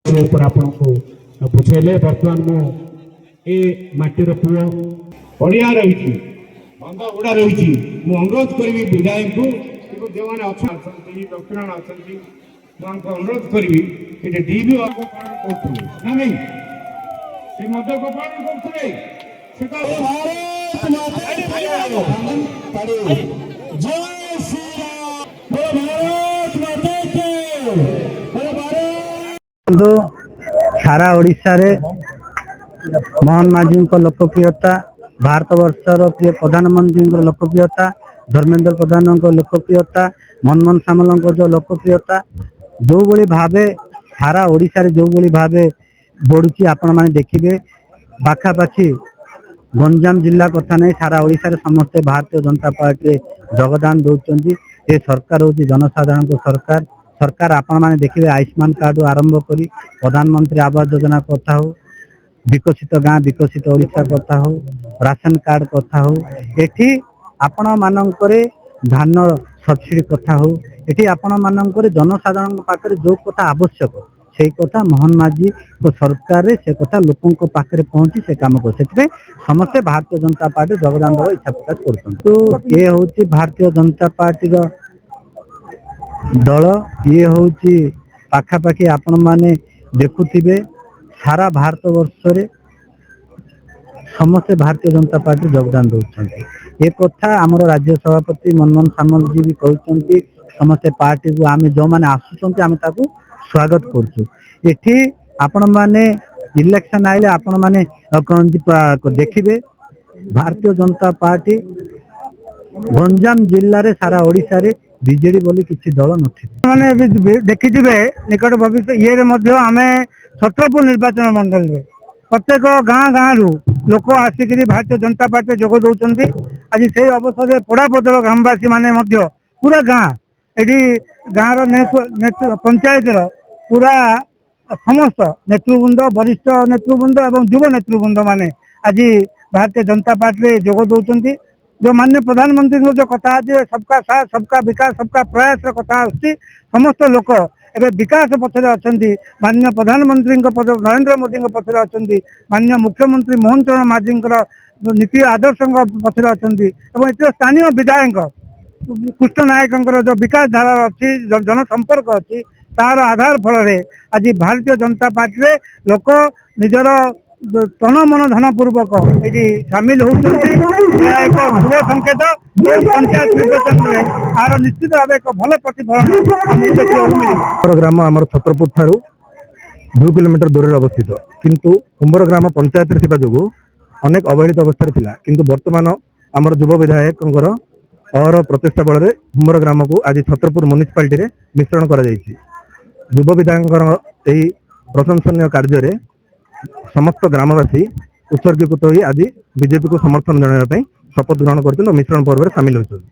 बुझेले बर्तमान मु ए माटीर पुओ पड़िया रही बंध गुड़ा रही अनुरोध करी विधायक को जो मैंने अच्छा डॉक्टर अच्छा अनुरोध करी डीबी ना नहीं से मध्य को पालन करते सारा ओडिशा रे मोहन माझी लोकप्रियता भारत वर्षर प्रिय प्रधानमंत्री लोकप्रियता धर्मेंद्र प्रधान लोकप्रियता मनमोहन सामल जो लोकप्रियता जो भली भावे सारा ओडिशा रे जो भली भावे बढ़ुची आपण माने देखिबे पाखापाखि गंजाम जिला कथा नहीं सारा ओडिशा रे समस्त भारतीय जनता पार्टी योगदान दौरान ये सरकार हूँ जनसाधारण को सरकार सरकार आपण माने देखिए आयुष्मान कार्ड आरंभ करी प्रधानमंत्री आवास योजना कथा हो विकसित गाँ विकसित ओडिशा कथा हो राशन कार्ड कथा हो एठी आपण मानकरे धान सब्सिडी कथा हो एठी आपण मानकरे जनसाधारण पाखरे जो कथा आवश्यक से कथा मोहन माझी को सरकार रे से कथा लोकों को पाखरे पहुंची से काम को सेते समस्त भारतीय जनता पार्टी योगदान देवा इच्छा प्रकाश करछन तो ये होची भारतीय जनता पार्टी रो दल ये हूँ पाखापाखि आपण माने देखुथिबे सारा भारत वर्ष रे समस्त भारतीय जनता पार्टी योगदान दौरान ये कथा आमर राज्य सभापति मनमोहन सामल जी भी कहते समस्त पार्टी को आम जो मैंने आसुच्च आम स्वागत करछु एठी आपण माने इलेक्शन आइले आपण माने देखिबे भारतीय जनता पार्टी गंजाम जिल्ला रे सारा ओडिशा रे बीजेडी बोली किसी दल नाने देखिए निकट भविष्य ये आम छत्रपुर निर्वाचन मंडल में प्रत्येक गाँ गाँ रु लोक आसिक भारतीय जनता पार्टी जोग दौरान आज से अवसर में पड़ापदर ग्रामवासी माने पूरा गाँ ये गाँव पंचायत पूरा समस्त नेतृवृंद वरिष्ठ नेतृवृंद और युव नेतृवृंद माने आज भारतीय जनता पार्टी जोग दौरान जो माननीय प्रधानमंत्री जो कथा है सबका साथ सबका विकास सबका प्रयास कथा समस्त लोक एवं विकास पक्षर अच्छा माननीय प्रधानमंत्री नरेंद्र मोदी पक्षर अच्छा माननीय मुख्यमंत्री मोहन चरण माझी नीति आदर्श पक्षर अच्छा स्थानीय विधायक कृष्ण नायक जो विकास धारा अच्छी जनसंपर्क अच्छी तार आधार फल आज भारतीय जनता पार्टी लोक निजर तन मन धन पूर्वक ये सामिल होती एक शुभ संकेत पंचायत निर्वाचन में आर निश्चित भाव एक भल प्रतिफलन ग्राम आम छत्रपुर ठारू 2 किलोमीटर दूर अवस्थित किंतु कुंबर ग्राम पंचायत जो अनेक अवहेलित अवस्था थिला किंतु वर्तमान आमर युव विधायक और प्रचेषा बल कुंबर ग्राम को आज छत्रपुर म्युनिसिपालिटी मिश्रण कर युव विधायक प्रशंसनीय कार्य समस्त ग्रामवासी उत्सर्गीकृत हो आज बीजेपी को समर्थन जनाई शपथ ग्रहण कर मिश्रण पर्व में सामिल होती।